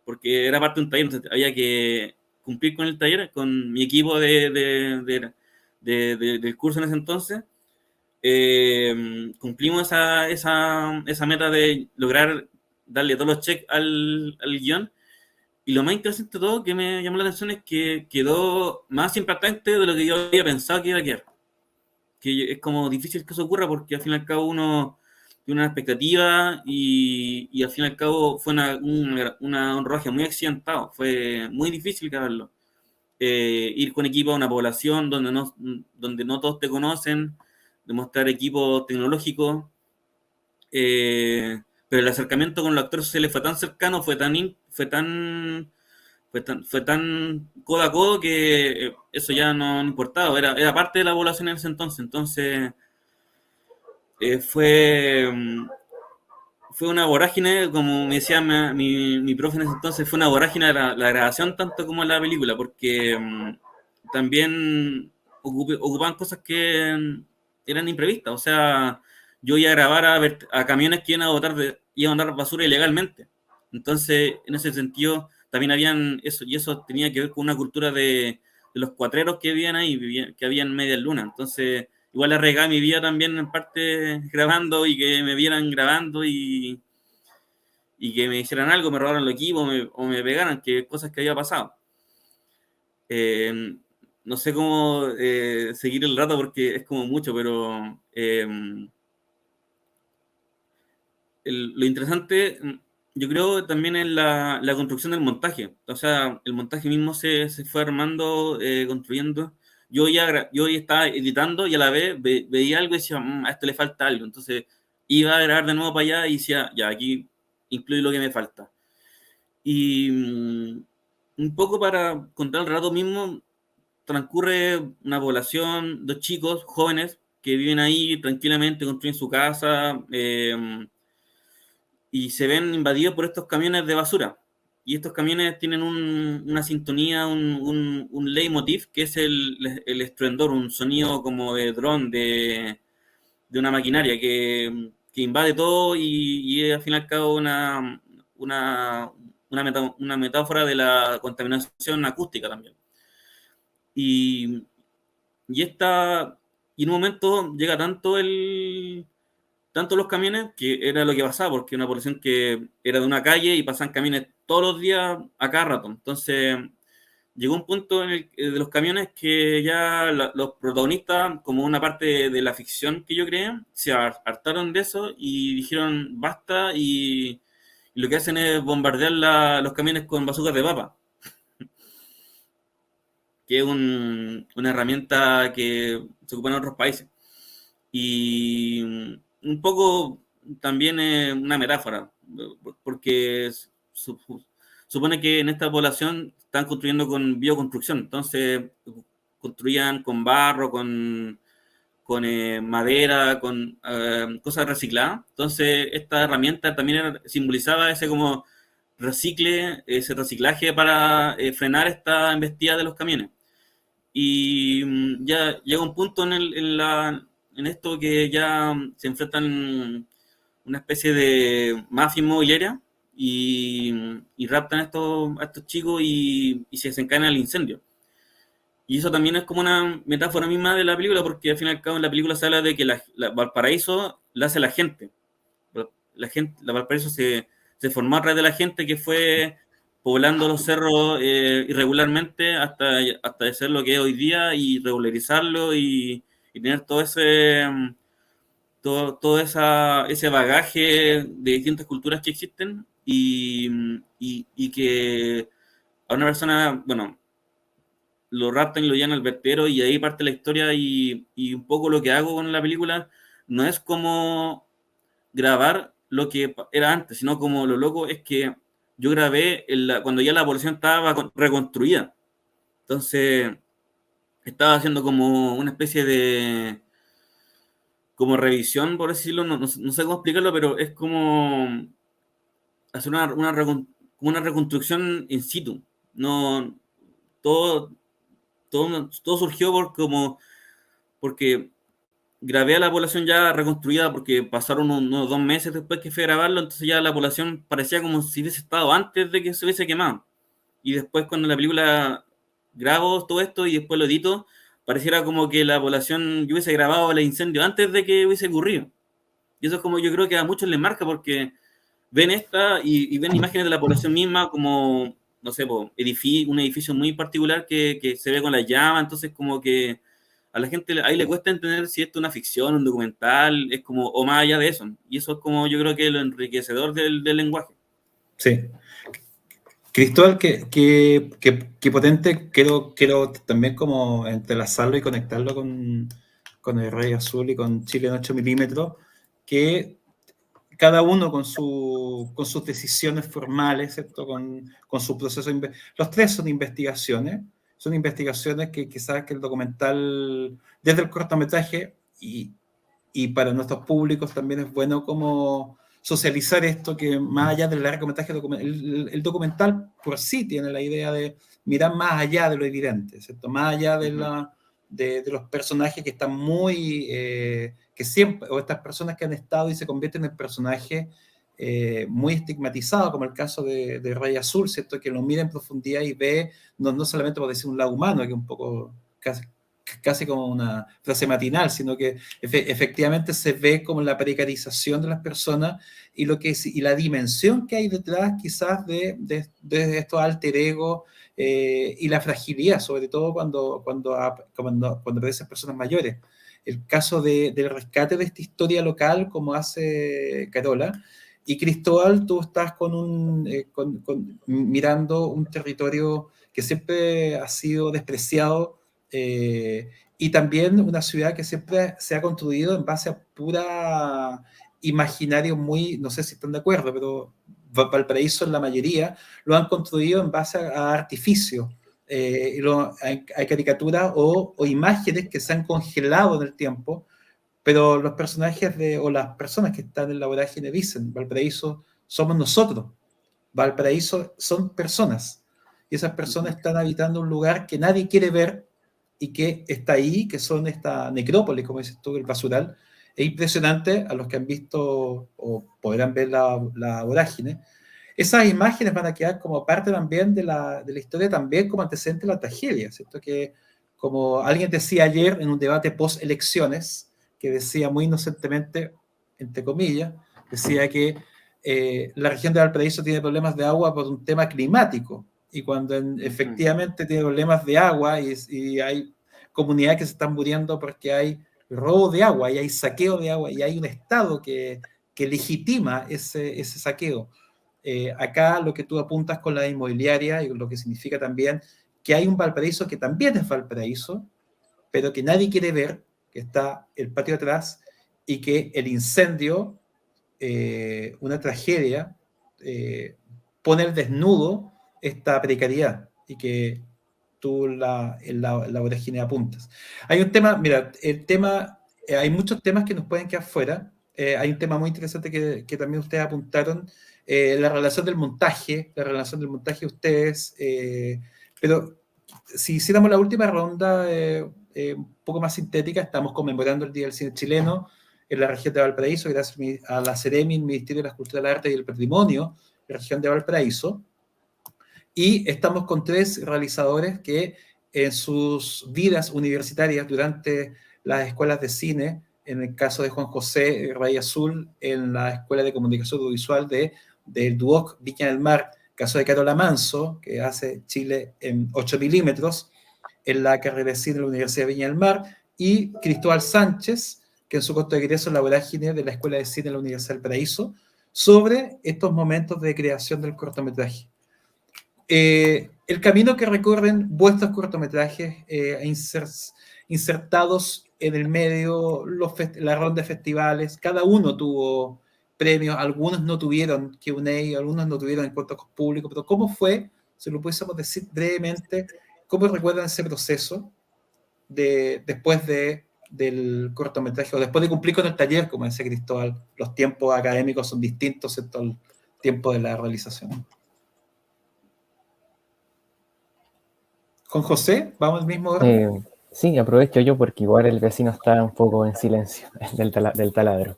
porque era parte de un taller, entonces había que cumplir con el taller, con mi equipo del curso en ese entonces. Cumplimos esa meta de lograr darle todos los checks al guión. Y lo más interesante de todo que me llamó la atención es que quedó más impactante de lo que yo había pensado que iba a quedar. Que es como difícil que eso ocurra porque al fin y al cabo uno tiene una expectativa y al fin y al cabo fue un rodaje muy accidentado. Fue muy difícil grabarlo. Ir con equipo a una población donde no todos te conocen, demostrar equipo tecnológico, pero el acercamiento con los actores sociales fue tan cercano, fue tan codo a codo que eso ya no importaba, era parte de la población en ese entonces. Entonces fue una vorágine, como me decía mi profe en ese entonces, fue una vorágine la grabación tanto como la película, porque también ocupaban cosas que eran imprevistas. O sea, yo iba a grabar a camiones que iban a botar basura ilegalmente. Entonces, en ese sentido, también habían eso, y eso tenía que ver con una cultura de los cuatreros que vivían ahí, que habían media luna. Entonces, igual arriesgaba mi vida también en parte grabando y que me vieran grabando y que me hicieran algo, me robaran el equipo o me pegaran, que cosas que había pasado. No sé cómo seguir el rato porque es como mucho, pero lo interesante, yo creo, también es la construcción del montaje. O sea, el montaje mismo se fue armando, construyendo. Yo ya estaba editando y a la vez veía algo y decía, a esto le falta algo. Entonces iba a grabar de nuevo para allá y decía, ya, aquí incluye lo que me falta. Y un poco para contar el rato mismo, transcurre una población, dos chicos jóvenes que viven ahí tranquilamente, construyen su casa y se ven invadidos por estos camiones de basura. Y estos camiones tienen una sintonía, un leitmotiv, que es el estruendor, un sonido como de dron, de una maquinaria que invade todo y es al fin y al cabo una metáfora de la contaminación acústica también. Y en un momento llega tanto los camiones, que era lo que pasaba, porque una población que era de una calle y pasaban camiones todos los días a cada rato. Entonces llegó un punto de los camiones que ya los protagonistas, como una parte de la ficción que yo creé, se hartaron de eso y dijeron basta y lo que hacen es bombardear los camiones con bazucas de papa. que es una herramienta que se ocupa en otros países. Y un poco también es una metáfora, porque supone que en esta población están construyendo con bioconstrucción, entonces construían con barro, con madera, con cosas recicladas. Entonces esta herramienta también simbolizaba ese como ese reciclaje para frenar esta embestida de los camiones. Y ya llega un punto en esto que ya se enfrentan una especie de mafia inmobiliaria y raptan a estos chicos y se desencadena el incendio. Y eso también es como una metáfora misma de la película, porque al fin y al cabo en la película se habla de que Valparaíso la hace la gente. La Valparaíso se formó a través de la gente que fue poblando los cerros irregularmente hasta ser lo que es hoy día y regularizarlo y tener todo ese bagaje de distintas culturas que existen y que a una persona, bueno, lo raptan y lo llevan al vertedero y ahí parte la historia y un poco lo que hago con la película no es como grabar lo que era antes, sino como lo loco es que yo grabé cuando ya la población estaba reconstruida. Entonces estaba haciendo como una especie de como revisión, por decirlo, no sé cómo explicarlo, pero es como hacer una reconstrucción in situ. No, todo, todo surgió porque grabé a la población ya reconstruida porque pasaron unos 2 meses después que fui a grabarlo, entonces ya la población parecía como si hubiese estado antes de que se hubiese quemado. Y después cuando la película grabo todo esto y después lo edito, pareciera como que la población, yo hubiese grabado el incendio antes de que hubiese ocurrido. Y eso es como yo creo que a muchos les marca porque ven y ven imágenes de la población misma como, no sé, un edificio muy particular que se ve con la llama, entonces como que a la gente ahí le cuesta entender si esto es una ficción, un documental, es como, o más allá de eso. Y eso es como yo creo que lo enriquecedor del lenguaje. Sí. Cristóbal, que potente, quiero también como entrelazarlo y conectarlo con el Rey Azul y con Chile en 8 milímetros, que cada uno con sus decisiones formales, ¿cierto? Con su proceso. Los tres son investigaciones que quizás que el documental, desde el cortometraje y para nuestros públicos también es bueno como socializar esto, que más allá del largometraje, el documental por sí tiene la idea de mirar más allá de lo evidente, ¿cierto? Más allá de los personajes que están muy, que siempre, o estas personas que han estado y se convierten en personajes muy estigmatizados, como el caso de Rey Azul, ¿cierto? Que lo mira en profundidad y ve, no solamente por decir un lado humano, que es un poco casi como una frase matinal, sino que efectivamente se ve como la precarización de las personas y la dimensión que hay detrás quizás de estos alter ego y la fragilidad, sobre todo cuando aparecen personas mayores. El caso del rescate de esta historia local, como hace Carola, y Cristóbal, tú estás mirando un territorio que siempre ha sido despreciado, y también una ciudad que siempre se ha construido en base a pura imaginario muy, no sé si están de acuerdo, pero Valparaíso en la mayoría lo han construido en base a artificio, hay caricaturas o imágenes que se han congelado en el tiempo, pero los personajes o las personas que están en la vorágine dicen, Valparaíso somos nosotros, Valparaíso son personas, y esas personas están habitando un lugar que nadie quiere ver y que está ahí, que son esta necrópolis, como dices tú, el basural. Es impresionante a los que han visto o podrán ver la vorágine. Esas imágenes van a quedar como parte también de la historia, también como antecedente de la tragedia, ¿cierto? Que como alguien decía ayer en un debate post-elecciones, que decía muy inocentemente, entre comillas, decía que la región de Valparaíso tiene problemas de agua por un tema climático, y cuando efectivamente tiene problemas de agua y hay comunidades que se están muriendo porque hay robo de agua y hay saqueo de agua y hay un Estado que legitima ese saqueo. Acá lo que tú apuntas con la inmobiliaria y lo que significa también que hay un Valparaíso que también es Valparaíso, pero que nadie quiere ver, que está el patio atrás, y que el incendio, una tragedia, pone al desnudo esta precariedad y que tú en la vorágine apuntas. Hay un tema, mira, hay muchos temas que nos pueden quedar fuera. Hay un tema muy interesante que también ustedes apuntaron, la relación del montaje de ustedes, pero si hiciéramos la última ronda un poco más sintética, estamos conmemorando el Día del Cine Chileno en la región de Valparaíso, gracias a la CEREMI, el Ministerio de la Cultura, el Arte y el Patrimonio, la región de Valparaíso, y estamos con 3 realizadores que en sus vidas universitarias, durante las escuelas de cine, en el caso de Juan José Rey Azul, en la Escuela de Comunicación Audiovisual del DUOC Viña del Mar, caso de Carola Manso, que hace Chile en 8 milímetros, en la carrera de cine de la Universidad de Viña del Mar, y Cristóbal Sánchez, que en su corto de egreso en la vorágine de la Escuela de Cine de la Universidad del Paraíso, sobre estos momentos de creación del cortometraje. El camino que recorren vuestros cortometrajes insertados en el medio, la ronda de festivales, cada uno tuvo premios, algunos no tuvieron Q&A, algunos no tuvieron encuentros públicos, pero ¿cómo fue? Si lo pudiésemos decir brevemente, ¿cómo recuerdan ese proceso después del cortometraje o después de cumplir con el taller, como decía Cristóbal? Los tiempos académicos son distintos en todo el tiempo de la realización. Con José, vamos al mismo orden. Sí, aprovecho yo porque igual el vecino está un poco en silencio del taladro.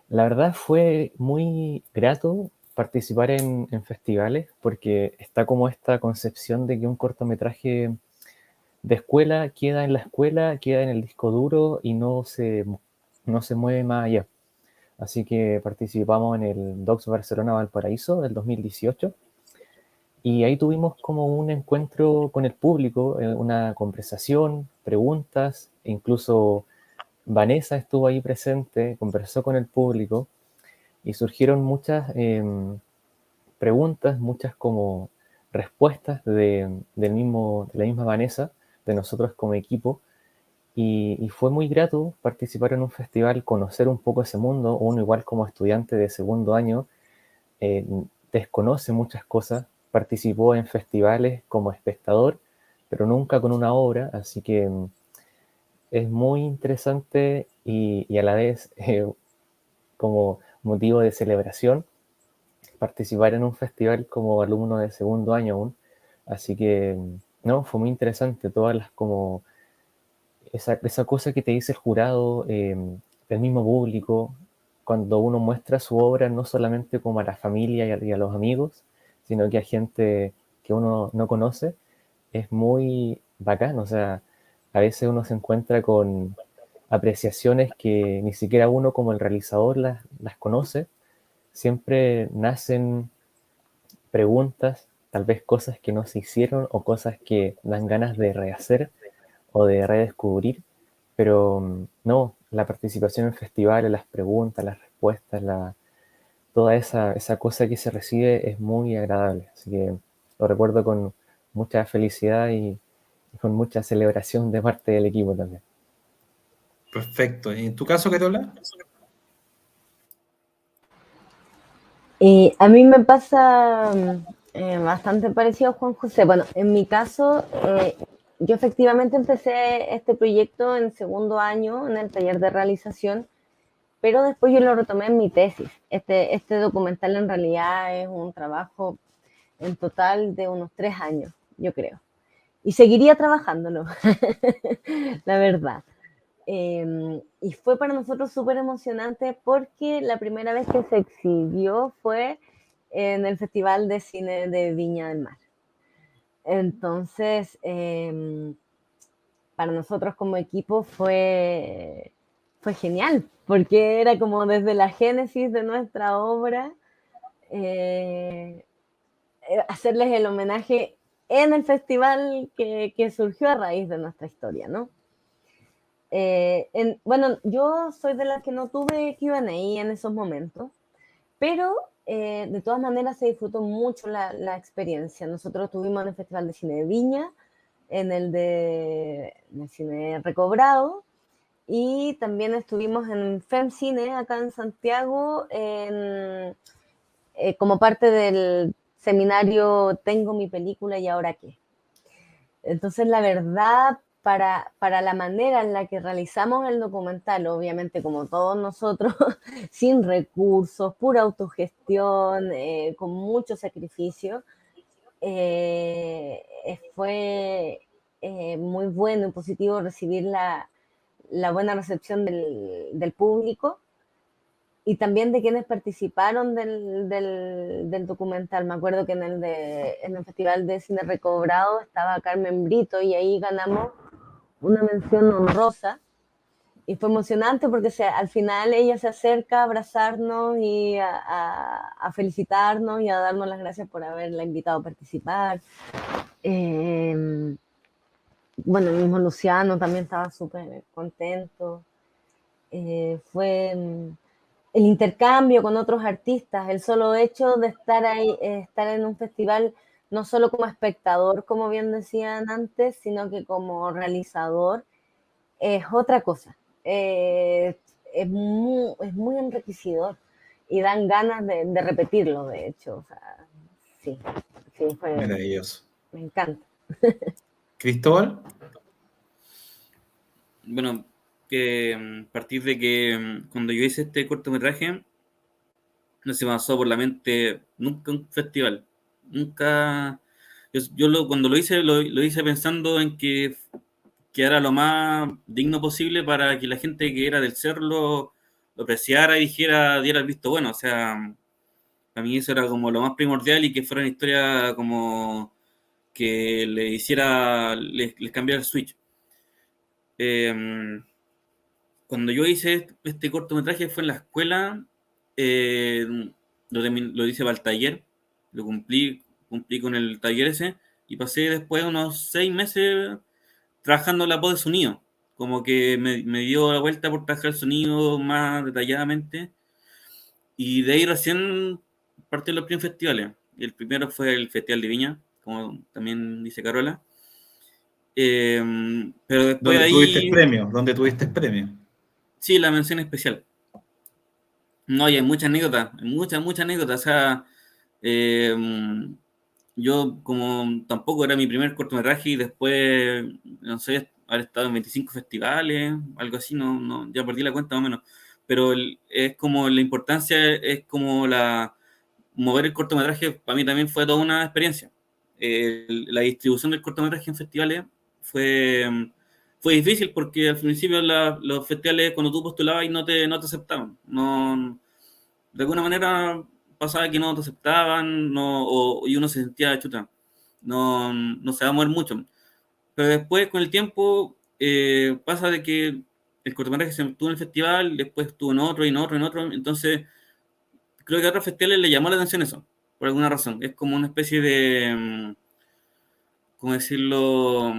La verdad fue muy grato participar en festivales porque está como esta concepción de que un cortometraje de escuela queda en la escuela, queda en el disco duro y no se mueve más allá. Así que participamos en el Docs Barcelona Valparaíso del 2018. Y ahí tuvimos como un encuentro con el público, una conversación, preguntas, e incluso Vanessa estuvo ahí presente, conversó con el público y surgieron muchas preguntas, muchas como respuestas de la misma Vanessa, de nosotros como equipo, y fue muy grato participar en un festival, conocer un poco ese mundo. Uno igual como estudiante de segundo año desconoce muchas cosas, participó en festivales como espectador, pero nunca con una obra, así que es muy interesante y a la vez como motivo de celebración participar en un festival como alumno de segundo año aún, así que no, fue muy interesante, todas las como esa cosa que te dice el jurado, el mismo público, cuando uno muestra su obra no solamente como a la familia y a los amigos, sino que a gente que uno no conoce, es muy bacán. O sea, a veces uno se encuentra con apreciaciones que ni siquiera uno como el realizador las conoce. Siempre nacen preguntas, tal vez cosas que no se hicieron o cosas que dan ganas de rehacer o de redescubrir, pero no, la participación en festivales, las preguntas, las respuestas, toda esa cosa que se recibe es muy agradable, así que lo recuerdo con mucha felicidad y con mucha celebración de parte del equipo también. Perfecto. ¿Y en tu caso, Carola? A mí me pasa bastante parecido a Juan José. Bueno, en mi caso, yo efectivamente empecé este proyecto en segundo año en el taller de realización, pero después yo lo retomé en mi tesis. Este documental en realidad es un trabajo en total de unos 3 años, yo creo. Y seguiría trabajándolo, la verdad. Y fue para nosotros súper emocionante porque la primera vez que se exhibió fue en el Festival de Cine de Viña del Mar. Entonces, para nosotros como equipo fue genial, porque era como desde la génesis de nuestra obra, hacerles el homenaje en el festival que surgió a raíz de nuestra historia, ¿no? Bueno, yo soy de las que no tuve Q&A en esos momentos, pero de todas maneras se disfrutó mucho la experiencia. Nosotros estuvimos en el Festival de Cine de Viña, en el de Cine Recobrado, y también estuvimos en FemCine acá en Santiago, como parte del seminario Tengo mi película y ahora qué. Entonces, la verdad, para la manera en la que realizamos el documental, obviamente como todos nosotros, sin recursos, pura autogestión, con mucho sacrificio, fue muy bueno y positivo recibir la buena recepción del público y también de quienes participaron del documental. Me acuerdo que en el Festival de Cine Recobrado estaba Carmen Brito y ahí ganamos una mención honrosa. Y fue emocionante porque al final ella se acerca a abrazarnos y a felicitarnos y a darnos las gracias por haberla invitado a participar. Bueno, el mismo Luciano también estaba súper contento. Fue el intercambio con otros artistas, el solo hecho de estar ahí, estar en un festival, no solo como espectador, como bien decían antes, sino que como realizador, es otra cosa. Es muy enriquecedor y dan ganas de repetirlo, de hecho. O sea, sí, Maravilloso. Me encanta. ¿Cristóbal? Bueno, que a partir de que cuando yo hice este cortometraje, no se me pasó por la mente nunca un festival. Nunca. Cuando lo hice pensando en que era lo más digno posible para que la gente que era del cerro lo apreciara y diera el visto bueno. O sea, para mí eso era como lo más primordial y que fuera una historia como que les cambiara el switch. Cuando yo hice este cortometraje fue en la escuela, eh, lo hice para el taller, cumplí con el taller ese y pasé después unos 6 meses trabajando la voz de sonido, como que me dio la vuelta por trabajar el sonido más detalladamente y de ahí recién partí los primeros festivales. El primero fue el Festival de Viña, como también dice Carola. Pero después de ahí, Donde tuviste premio. sí, la mención especial. No, y hay muchas anécdotas, muchas anécdotas. O sea, eh, yo como tampoco era mi primer cortometraje y después, no sé, haber estado en 25 festivales, algo así, ya perdí la cuenta más o menos. Pero es como la importancia, es como mover el cortometraje, para mí también fue toda una experiencia. La distribución del cortometraje en festivales fue, fue difícil porque al principio los festivales cuando tú postulabas y no te aceptaban. No, de alguna manera pasaba que no te aceptaban y uno se sentía chuta. No se va a mover mucho. Pero después, con el tiempo, pasa de que el cortometraje se estuvo en el festival, después estuvo en otro y en otro y en otro. Entonces, creo que a otros festivales le llamó la atención eso, por alguna razón. Es como una especie de, ¿cómo decirlo?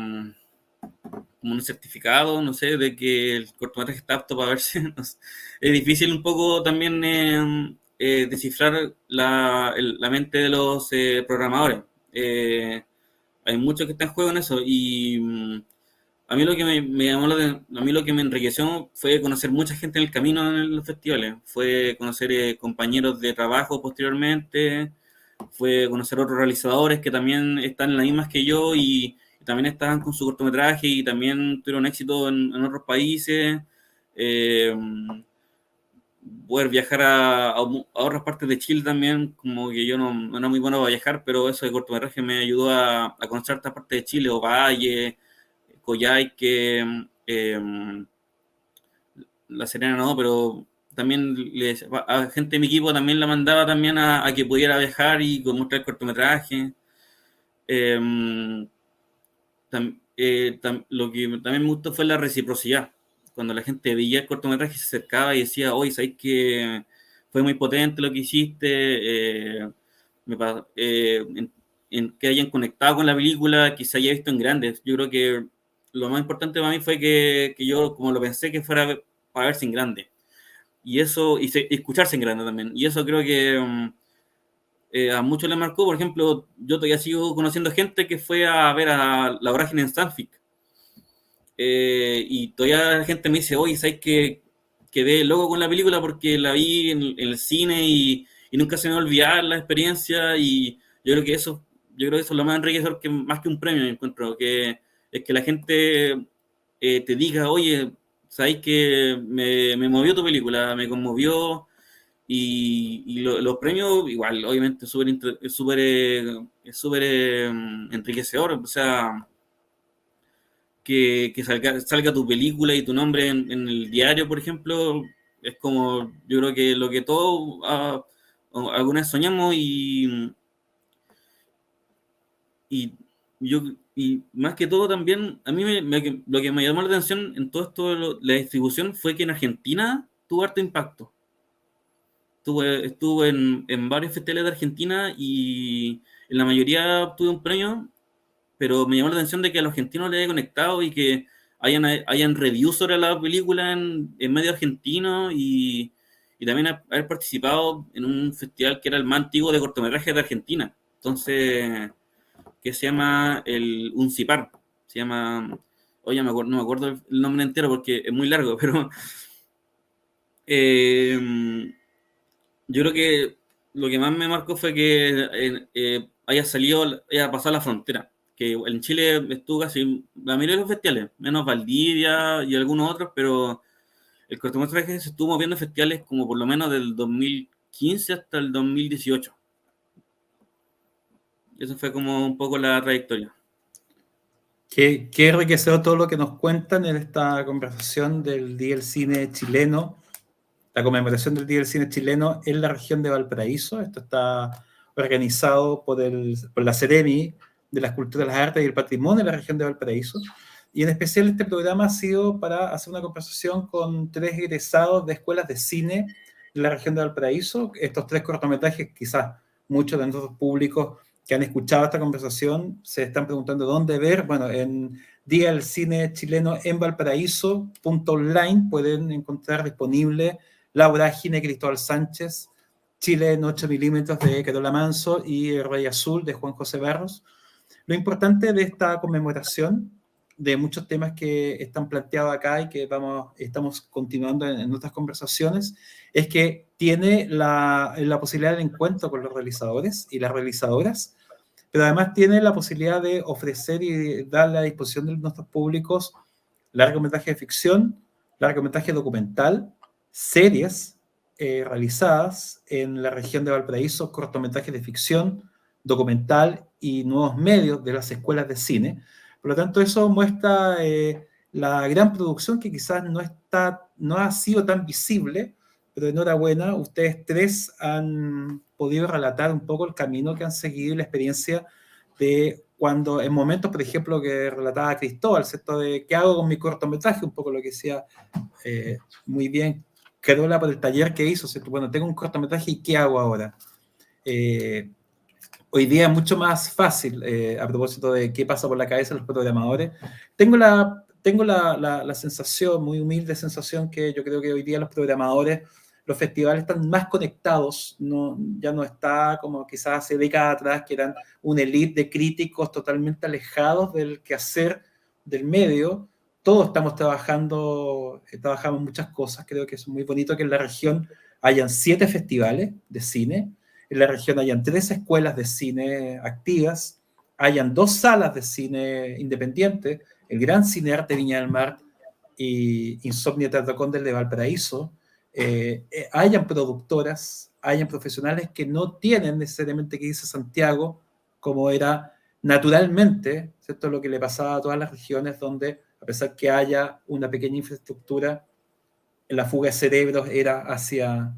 Como un certificado, no sé, de que el cortometraje está apto para verse. No sé. Es difícil un poco también descifrar la mente de los programadores. Hay mucho que está en juego en eso y a mí lo que me llamó a mí lo que me enriqueció fue conocer mucha gente en el camino en los festivales, fue conocer compañeros de trabajo posteriormente, fue conocer otros realizadores que también están en las mismas que yo y también estaban con su cortometraje y también tuvieron éxito en otros países. Eh, Poder viajar a otras partes de Chile también, como que yo no era muy bueno para viajar, pero eso de cortometraje me ayudó a conocer otras partes de Chile, Ovalle, Coyhaique, La Serena no, pero también a gente de mi equipo también la mandaba también a que pudiera viajar y mostrar cortometraje. Eh, lo que también me gustó fue la reciprocidad. Cuando la gente veía el cortometraje se acercaba y decía, oye, ¿sabes que fue muy potente lo que hiciste? Que hayan conectado con la película, que se haya visto en grande. Yo creo que lo más importante para mí fue que yo, como lo pensé, que fuera para verse en grande. Y eso, y escucharse en grande también. Y eso creo que a muchos les marcó. Por ejemplo, yo todavía sigo conociendo gente que fue a ver a La Vorágine en Stanfic. Y todavía la gente me dice, oye, ¿sabes que quedé loco con la película porque la vi en el cine y nunca se me va a olvidar la experiencia? Y yo creo que eso es lo más enriquecedor, que más que un premio, encuentro, que es que la gente te diga, oye, ¿sabes que me movió tu película, me conmovió? Y los premios, igual, obviamente, es súper enriquecedor. O sea, que salga tu película y tu nombre en el diario, por ejemplo, es como, yo creo que lo que todos alguna vez soñamos. Y yo, y más que todo también, a mí lo que me llamó la atención en todo esto, la distribución, fue que en Argentina tuvo harto impacto. Estuve en varios festivales de Argentina y en la mayoría obtuve un premio, pero me llamó la atención de que a los argentinos les haya conectado y que hayan reviews sobre la película en medio argentino, y también haber participado en un festival que era el más antiguo de cortometrajes de Argentina. Entonces, que se llama el UNCIPAR. Se llama, oye, no me acuerdo el nombre entero porque es muy largo, pero eh, yo creo que lo que más me marcó fue que haya pasado la frontera. Que en Chile estuvo casi la mayoría de los festivales, menos Valdivia y algunos otros, pero el cortometraje se estuvo moviendo en festivales como por lo menos del 2015 hasta el 2018. Y eso fue como un poco la trayectoria. Qué enriquecedor todo lo que nos cuentan en esta conversación del Día del Cine Chileno, la conmemoración del Día del Cine Chileno en la región de Valparaíso. Esto está organizado por la Seremi de las Culturas, las Artes y el Patrimonio de la región de Valparaíso. Y en especial este programa ha sido para hacer una conversación con 3 egresados de escuelas de cine de la región de Valparaíso. Estos 3 cortometrajes, quizás muchos de nuestros públicos que han escuchado esta conversación se están preguntando dónde ver. Bueno, en Día del Cine Chileno en Valparaíso.online pueden encontrar disponible La Vorágine, Cristóbal Sánchez, Chile en 8 milímetros de Carola Manso y El Rey Azul de Juan José Barros. Lo importante de esta conmemoración, de muchos temas que están planteados acá y que estamos continuando en nuestras conversaciones, es que tiene la posibilidad de encuentro con los realizadores y las realizadoras, pero además tiene la posibilidad de ofrecer y darle a disposición de nuestros públicos largometraje de ficción, largometraje documental, series realizadas en la región de Valparaíso, cortometrajes de ficción, documental y nuevos medios de las escuelas de cine. Por lo tanto, eso muestra la gran producción que quizás no ha sido tan visible, pero enhorabuena, ustedes 3 han podido relatar un poco el camino que han seguido y la experiencia de cuando, en momentos, por ejemplo, que relataba Cristóbal, ¿cierto? De qué hago con mi cortometraje, un poco lo que decía muy bien Carola por el taller que hizo, ¿cierto? Bueno, tengo un cortometraje y ¿qué hago ahora? Hoy día es mucho más fácil, a propósito de qué pasa por la cabeza de los programadores. Tengo la sensación, muy humilde sensación, que yo creo que hoy día los programadores, los festivales están más conectados, ya no está como quizás hace décadas atrás, que eran una elite de críticos totalmente alejados del quehacer del medio. Todos estamos trabajamos muchas cosas. Creo que es muy bonito que en la región hayan 7 festivales de cine, en la región hayan 3 escuelas de cine activas, hayan 2 salas de cine independientes, el Gran Cine Arte Viña del Mar y Insomnia Teatro Cóndel de Valparaíso, hayan productoras, hayan profesionales que no tienen necesariamente que irse a Santiago, como era naturalmente, ¿cierto? Lo que le pasaba a todas las regiones donde, a pesar que haya una pequeña infraestructura, la fuga de cerebros era hacia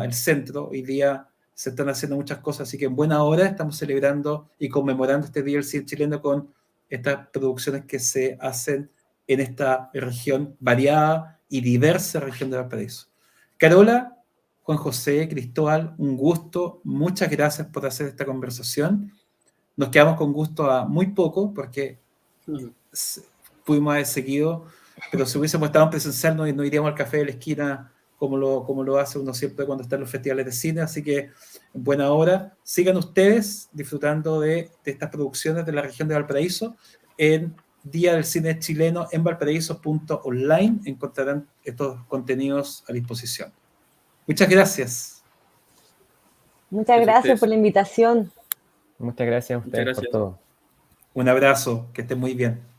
el centro. Hoy día se están haciendo muchas cosas, así que en buena hora estamos celebrando y conmemorando este Día del Cine Chileno con estas producciones que se hacen en esta región variada y diversa región de Valparaíso. Carola, Juan José, Cristóbal, un gusto, muchas gracias por hacer esta conversación. Nos quedamos con gusto a muy poco porque pudimos haber seguido, pero si hubiésemos estado en presencial no iríamos al café de la esquina como lo hace uno siempre cuando está en los festivales de cine, así que en buena hora. Sigan ustedes disfrutando de estas producciones de la región de Valparaíso. En Día del Cine Chileno en valparaíso.online encontrarán estos contenidos a disposición. Muchas gracias. Muchas gracias por la invitación. Muchas gracias a ustedes por todo. Un abrazo, que estén muy bien.